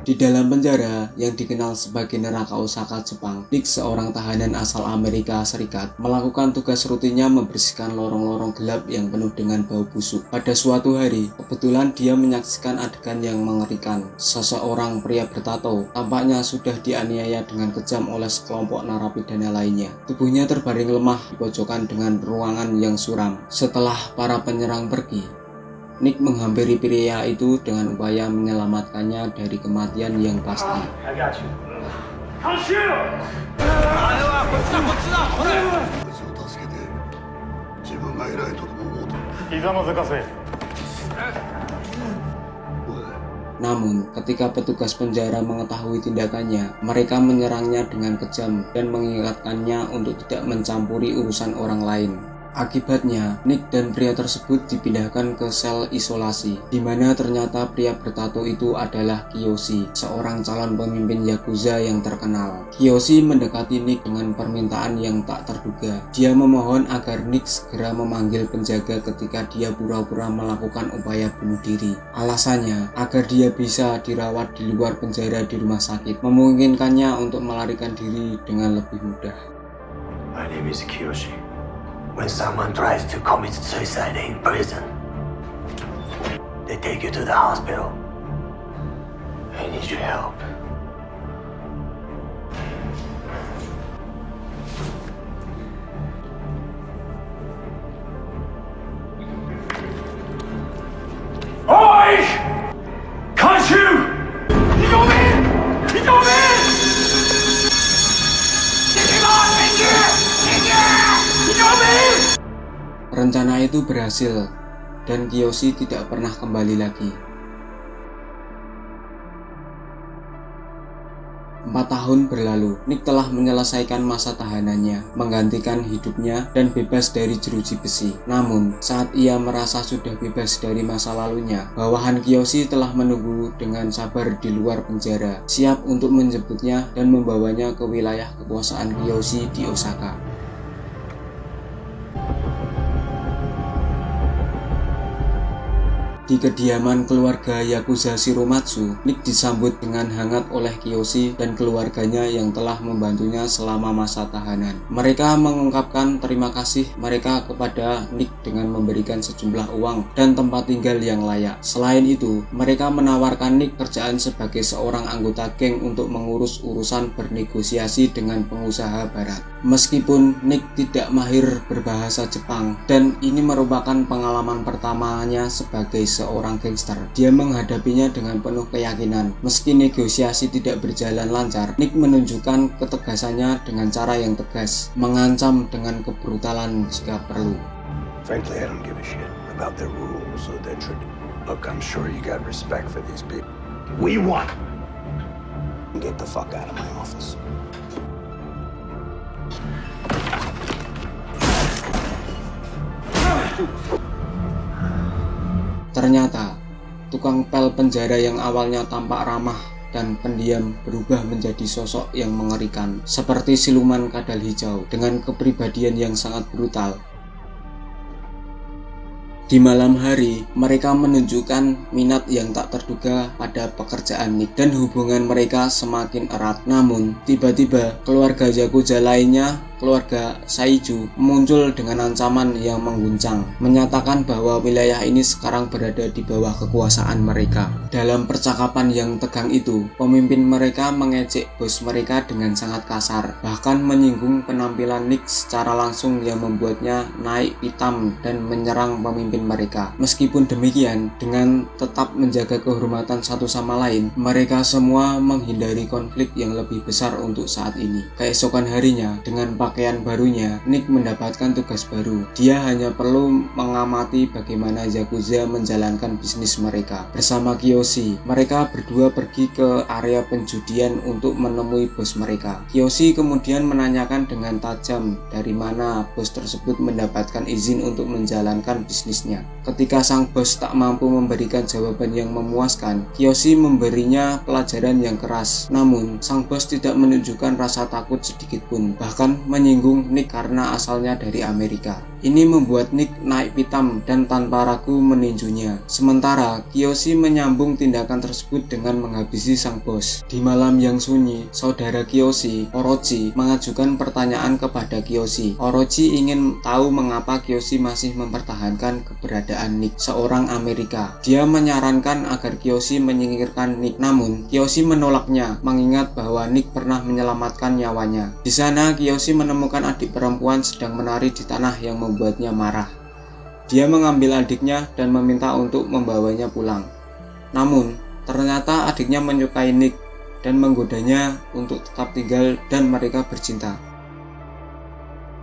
Di dalam penjara yang dikenal sebagai neraka Osaka, Jepang, Nick, seorang tahanan asal Amerika Serikat, melakukan tugas rutinnya membersihkan lorong-lorong gelap yang penuh dengan bau busuk. Pada suatu hari, kebetulan dia menyaksikan adegan yang mengerikan. Seseorang pria bertato tampaknya sudah dianiaya dengan kejam oleh sekelompok narapidana lainnya. Tubuhnya terbaring lemah di pojokan dengan ruangan yang suram. Setelah para penyerang pergi, Nick menghampiri pria itu dengan upaya menyelamatkannya dari kematian yang pasti. Namun, ketika petugas penjara mengetahui tindakannya, mereka menyerangnya dengan kejam dan mengingatkannya untuk tidak mencampuri urusan orang lain. Akibatnya, Nick dan pria tersebut dipindahkan ke sel isolasi, di mana ternyata pria bertato itu adalah Kiyoshi, seorang calon pemimpin Yakuza yang terkenal. Kiyoshi mendekati Nick dengan permintaan yang tak terduga. Dia memohon agar Nick segera memanggil penjaga ketika dia pura-pura melakukan upaya bunuh diri. Alasannya, agar dia bisa dirawat di luar penjara di rumah sakit, memungkinkannya untuk melarikan diri dengan lebih mudah. My name is Kiyoshi. When someone tries to commit suicide in prison, they take you to the hospital. I need your help. Oi! Kanshu! Hitomin! Hitomin! Rencana itu berhasil, dan Kiyoshi tidak pernah kembali lagi. 4 tahun berlalu, Nick telah menyelesaikan masa tahanannya, menggantikan hidupnya, dan bebas dari jeruji besi. Namun, saat ia merasa sudah bebas dari masa lalunya, bawahan Kiyoshi telah menunggu dengan sabar di luar penjara, siap untuk menjemputnya dan membawanya ke wilayah kekuasaan Kiyoshi di Osaka. Di kediaman keluarga Yakuza Shiromatsu, Nick disambut dengan hangat oleh Kiyoshi dan keluarganya yang telah membantunya selama masa tahanan. Mereka mengungkapkan terima kasih mereka kepada Nick dengan memberikan sejumlah uang dan tempat tinggal yang layak. Selain itu, mereka menawarkan Nick kerjaan sebagai seorang anggota geng untuk mengurus urusan bernegosiasi dengan pengusaha barat. Meskipun Nick tidak mahir berbahasa Jepang, dan ini merupakan pengalaman pertamanya sebagai seorang gangster, dia menghadapinya dengan penuh keyakinan. Meski negosiasi tidak berjalan lancar, Nick menunjukkan ketegasannya dengan cara yang tegas, mengancam dengan kebrutalan jika perlu. Frankly, I don't give a shit about their rules or their tradition. Look, I'm sure you got respect for these people. We won. Get the fuck out of my office. Ternyata, tukang pel penjara yang awalnya tampak ramah dan pendiam berubah menjadi sosok yang mengerikan, seperti siluman kadal hijau dengan kepribadian yang sangat brutal. Di malam hari, mereka menunjukkan minat yang tak terduga pada pekerjaan Nick dan hubungan mereka semakin erat. Namun, tiba-tiba keluarga Yakuza lainnya, keluarga Saiju, muncul dengan ancaman yang mengguncang, menyatakan bahwa wilayah ini sekarang berada di bawah kekuasaan mereka. Dalam percakapan yang tegang itu, pemimpin mereka mengejek bos mereka dengan sangat kasar, bahkan menyinggung penampilan Nick secara langsung yang membuatnya naik pitam dan menyerang pemimpin mereka. Meskipun demikian, dengan tetap menjaga kehormatan satu sama lain, mereka semua menghindari konflik yang lebih besar untuk saat ini. Keesokan harinya, dengan pakaian barunya, Nick mendapatkan tugas baru. Dia hanya perlu mengamati bagaimana Yakuza menjalankan bisnis mereka. Bersama Kiyoshi, mereka berdua pergi ke area penjudian untuk menemui bos mereka. Kiyoshi kemudian menanyakan dengan tajam dari mana bos tersebut mendapatkan izin untuk menjalankan bisnisnya. Ketika sang bos tak mampu memberikan jawaban yang memuaskan, Kiyoshi memberinya pelajaran yang keras. Namun, sang bos tidak menunjukkan rasa takut sedikit pun, bahkan menyinggung Nick karena asalnya dari Amerika. Ini membuat Nick naik pitam dan tanpa ragu meninjunya. Sementara Kiyoshi menyambung tindakan tersebut dengan menghabisi sang bos. Di malam yang sunyi, saudara Kiyoshi, Orochi, mengajukan pertanyaan kepada Kiyoshi. Orochi ingin tahu mengapa Kiyoshi masih mempertahankan keberadaan Nick, seorang Amerika. Dia menyarankan agar Kiyoshi menyingkirkan Nick, namun Kiyoshi menolaknya, mengingat bahwa Nick pernah menyelamatkan nyawanya. Di sana, Kiyoshi menemukan adik perempuan sedang menari di tanah yang membuatnya marah. Dia mengambil adiknya dan meminta untuk membawanya pulang. Namun, ternyata adiknya menyukai Nick dan menggodanya untuk tetap tinggal dan mereka bercinta.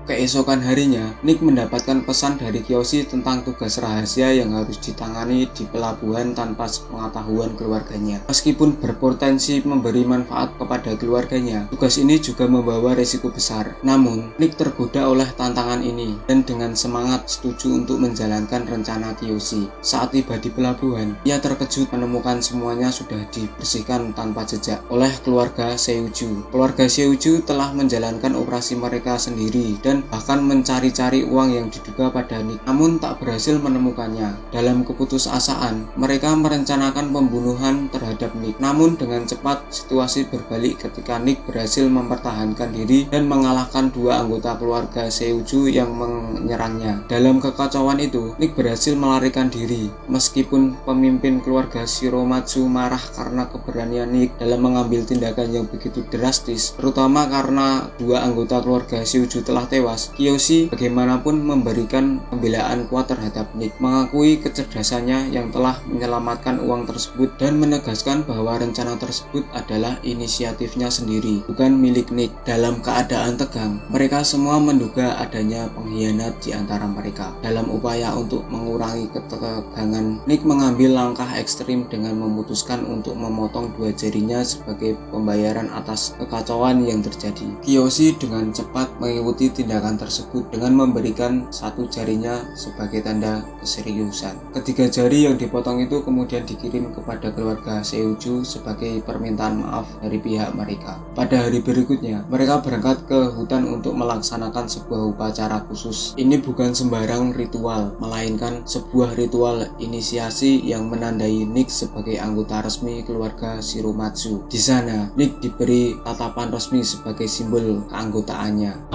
Keesokan harinya, Nick mendapatkan pesan dari Kiyoshi tentang tugas rahasia yang harus ditangani di pelabuhan tanpa sepengetahuan keluarganya. Meskipun berpotensi memberi manfaat kepada keluarganya, tugas ini juga membawa resiko besar. Namun, Nick tergoda oleh tantangan ini dan dengan semangat setuju untuk menjalankan rencana Kiyoshi. Saat tiba di pelabuhan, ia terkejut menemukan semuanya sudah dibersihkan tanpa jejak oleh keluarga Seiuju. Keluarga Seiuju telah menjalankan operasi mereka sendiri dan bahkan mencari-cari uang yang diduga pada Nick, namun tak berhasil menemukannya. Dalam keputusasaan, mereka merencanakan pembunuhan terhadap Nick. Namun dengan cepat situasi berbalik ketika Nick berhasil mempertahankan diri dan mengalahkan dua anggota keluarga Seiuju yang menyerangnya. Dalam kekacauan itu, Nick berhasil melarikan diri. Meskipun pemimpin keluarga Shiromatsu marah karena keberanian Nick dalam mengambil tindakan yang begitu drastis, terutama karena dua anggota keluarga Seiuju telah tewas, Kiyoshi bagaimanapun memberikan pembelaan kuat terhadap Nick, mengakui kecerdasannya yang telah menyelamatkan uang tersebut dan menegaskan bahwa rencana tersebut adalah inisiatifnya sendiri, bukan milik Nick. Dalam keadaan tegang, mereka semua menduga adanya pengkhianat di antara mereka. Dalam upaya untuk mengurangi ketegangan, Nick mengambil langkah ekstrim dengan memutuskan untuk memotong dua jarinya sebagai pembayaran atas kekacauan yang terjadi. Kiyoshi dengan cepat mengikuti tindakan tersebut dengan memberikan satu jarinya sebagai tanda keseriusan. Ketiga jari yang dipotong itu kemudian dikirim kepada keluarga Seiuju sebagai permintaan maaf dari pihak mereka. Pada hari berikutnya, mereka berangkat ke hutan untuk melaksanakan sebuah upacara khusus. Ini bukan sembarang ritual, melainkan sebuah ritual inisiasi yang menandai Nick sebagai anggota resmi keluarga Shiromatsu. Di sana, Nick diberi tatapan resmi sebagai simbol keanggotaannya.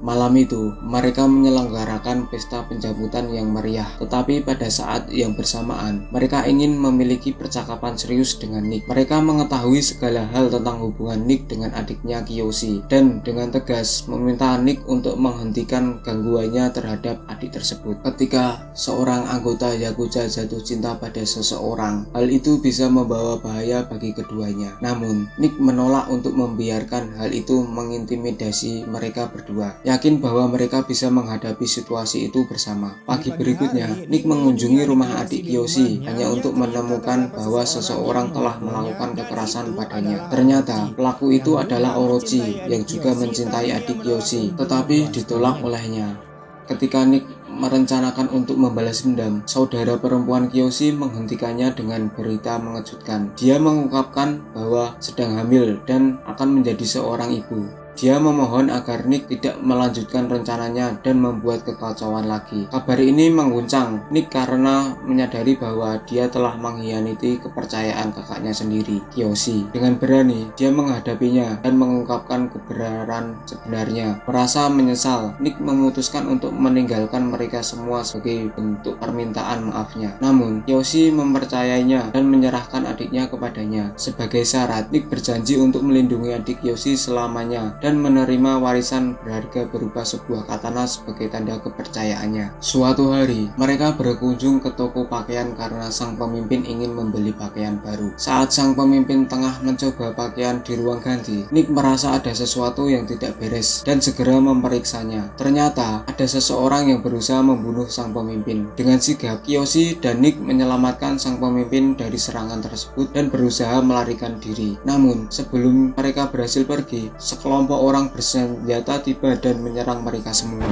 Malam itu, mereka menyelenggarakan pesta penjambutan yang meriah. Tetapi pada saat yang bersamaan, mereka ingin memiliki percakapan serius dengan Nick. Mereka mengetahui segala hal tentang hubungan Nick dengan adiknya Kiyoshi dan dengan tegas meminta Nick untuk menghentikan gangguannya terhadap adik tersebut. Ketika seorang anggota Yakuza jatuh cinta pada seseorang, hal itu bisa membawa bahaya bagi keduanya. Namun, Nick menolak untuk membiarkan hal itu mengintimidasi mereka berdua. Yakin bahwa mereka bisa menghadapi situasi itu bersama. Pagi berikutnya, Nick mengunjungi rumah adik Kiyoshi hanya untuk menemukan bahwa seseorang telah melakukan kekerasan padanya. Ternyata pelaku itu adalah Orochi yang juga mencintai adik Kiyoshi, tetapi ditolak olehnya. Ketika Nick merencanakan untuk membalas dendam, saudara perempuan Kiyoshi menghentikannya dengan berita mengejutkan. Dia mengungkapkan bahwa sedang hamil dan akan menjadi seorang ibu. Dia memohon agar Nick tidak melanjutkan rencananya dan membuat kekacauan lagi. Kabar ini mengguncang Nick karena menyadari bahwa dia telah mengkhianati kepercayaan kakaknya sendiri, Kiyoshi. Dengan berani, dia menghadapinya dan mengungkapkan kebenaran sebenarnya. Merasa menyesal, Nick memutuskan untuk meninggalkan mereka semua sebagai bentuk permintaan maafnya. Namun, Kiyoshi mempercayainya dan menyerahkan adiknya kepadanya. Sebagai syarat, Nick berjanji untuk melindungi adik Kiyoshi selamanya dan menerima warisan berharga berupa sebuah katana sebagai tanda kepercayaannya. Suatu hari, mereka berkunjung ke toko pakaian karena sang pemimpin ingin membeli pakaian baru. Saat sang pemimpin tengah mencoba pakaian di ruang ganti, Nick merasa ada sesuatu yang tidak beres dan segera memeriksanya. Ternyata, ada seseorang yang berusaha membunuh sang pemimpin. Dengan sigap, Kiyoshi dan Nick menyelamatkan sang pemimpin dari serangan tersebut dan berusaha melarikan diri. Namun, sebelum mereka berhasil pergi, sekelompok orang bersenjata tiba dan menyerang mereka semua.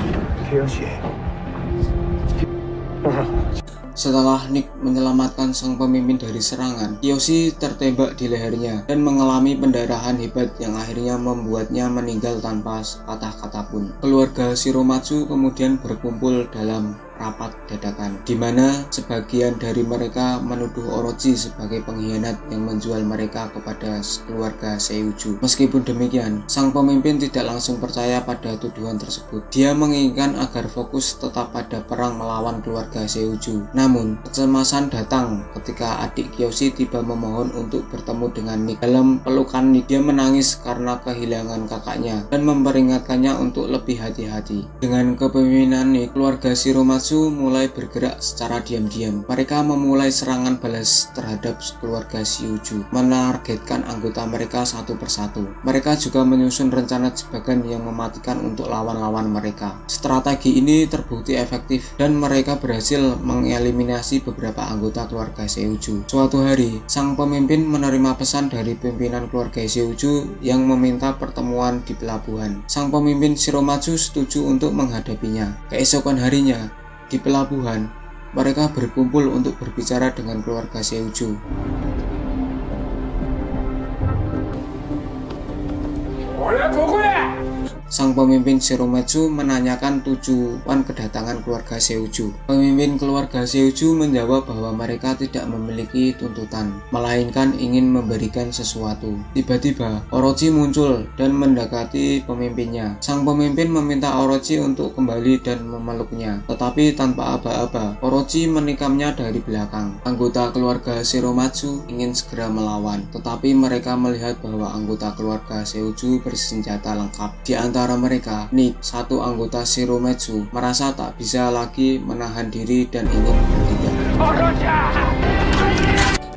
Setelah Nick menyelamatkan sang pemimpin dari serangan, Kiyoshi tertembak di lehernya dan mengalami pendarahan hebat yang akhirnya membuatnya meninggal tanpa sepatah kata pun. Keluarga Shiromatsu kemudian berkumpul dalam rapat dadakan, di mana sebagian dari mereka menuduh Orochi sebagai pengkhianat yang menjual mereka kepada keluarga Seiuju. Meskipun demikian, sang pemimpin tidak langsung percaya pada tuduhan tersebut. Dia menginginkan agar fokus tetap pada perang melawan keluarga Seiuju. Namun, kecemasan datang ketika adik Kiyoshi tiba memohon untuk bertemu dengan Nick. Dalam pelukan Nick, dia menangis karena kehilangan kakaknya dan memperingatkannya untuk lebih hati-hati. Dengan kepemimpinan Nick, keluarga Shiromatsu mulai bergerak secara diam-diam. Mereka memulai serangan balas terhadap keluarga Seiuju, menargetkan anggota mereka satu persatu. Mereka juga menyusun rencana jebakan yang mematikan untuk lawan-lawan mereka. Strategi ini terbukti efektif dan mereka berhasil mengeliminasi beberapa anggota keluarga Seiuju. Suatu hari, sang pemimpin menerima pesan dari pimpinan keluarga Seiuju yang meminta pertemuan di pelabuhan. Sang pemimpin Shiromatsu setuju untuk menghadapinya. Keesokan harinya, di pelabuhan, mereka berkumpul untuk berbicara dengan keluarga Seiuju. Sang pemimpin Shiromatsu menanyakan tujuan kedatangan keluarga Seiuju. Pemimpin keluarga Seiuju menjawab bahwa mereka tidak memiliki tuntutan, melainkan ingin memberikan sesuatu. Tiba-tiba, Orochi muncul dan mendekati pemimpinnya. Sang pemimpin meminta Orochi untuk kembali dan memeluknya, tetapi tanpa aba-aba, Orochi menikamnya dari belakang. Anggota keluarga Shiromatsu ingin segera melawan, tetapi mereka melihat bahwa anggota keluarga Seiuju bersenjata lengkap. Di antara mereka, Nick, satu anggota Shiromatsu, merasa tak bisa lagi menahan diri dan ingin bertindak.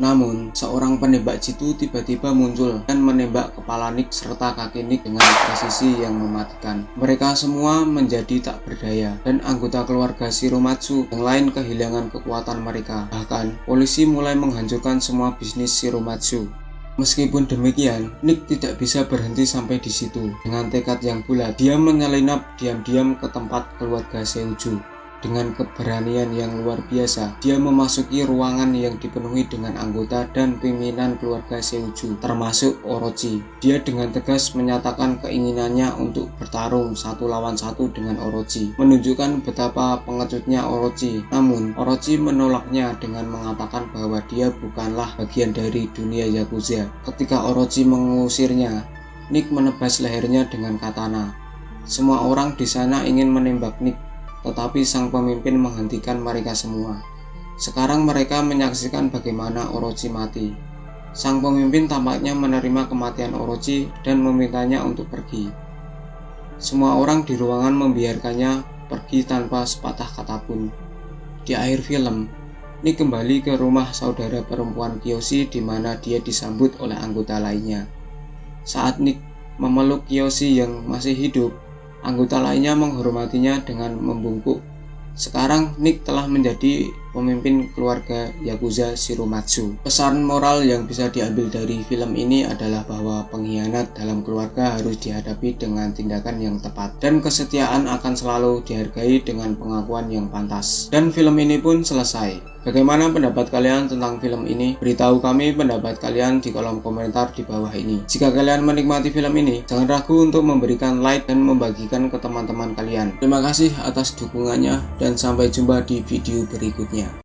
Namun, seorang penembak jitu tiba-tiba muncul dan menembak kepala Nick serta kaki Nick dengan presisi yang mematikan. Mereka semua menjadi tak berdaya, dan anggota keluarga Shiromatsu yang lain kehilangan kekuatan mereka. Bahkan, polisi mulai menghancurkan semua bisnis Shiromatsu. Meskipun demikian, Nick tidak bisa berhenti sampai di situ. Dengan tekad yang bulat, dia menyelinap diam-diam ke tempat keluarga Seiuju. Dengan keberanian yang luar biasa, dia memasuki ruangan yang dipenuhi dengan anggota dan pimpinan keluarga Seiuju, termasuk Orochi. Dia dengan tegas menyatakan keinginannya untuk bertarung satu lawan satu dengan Orochi, menunjukkan betapa pengecutnya Orochi. Namun, Orochi menolaknya dengan mengatakan bahwa dia bukanlah bagian dari dunia Yakuza. Ketika Orochi mengusirnya, Nick menebas lehernya dengan katana. Semua orang di sana ingin menembak Nick, tetapi sang pemimpin menghentikan mereka semua. Sekarang mereka menyaksikan bagaimana Orochi mati. Sang pemimpin tampaknya menerima kematian Orochi dan memintanya untuk pergi. Semua orang di ruangan membiarkannya pergi tanpa sepatah kata pun. Di akhir film, Nick kembali ke rumah saudara perempuan Kiyoshi di mana dia disambut oleh anggota lainnya. Saat Nick memeluk Kiyoshi yang masih hidup, anggota lainnya menghormatinya dengan membungkuk. Sekarang Nick telah menjadi pemimpin keluarga Yakuza Shiromatsu. Pesan moral yang bisa diambil dari film ini adalah bahwa pengkhianat dalam keluarga harus dihadapi dengan tindakan yang tepat, dan kesetiaan akan selalu dihargai dengan pengakuan yang pantas. Dan film ini pun selesai. Bagaimana pendapat kalian tentang film ini? Beritahu kami pendapat kalian di kolom komentar di bawah ini. Jika kalian menikmati film ini, jangan ragu untuk memberikan like dan membagikan ke teman-teman kalian. Terima kasih atas dukungannya dan sampai jumpa di video berikutnya.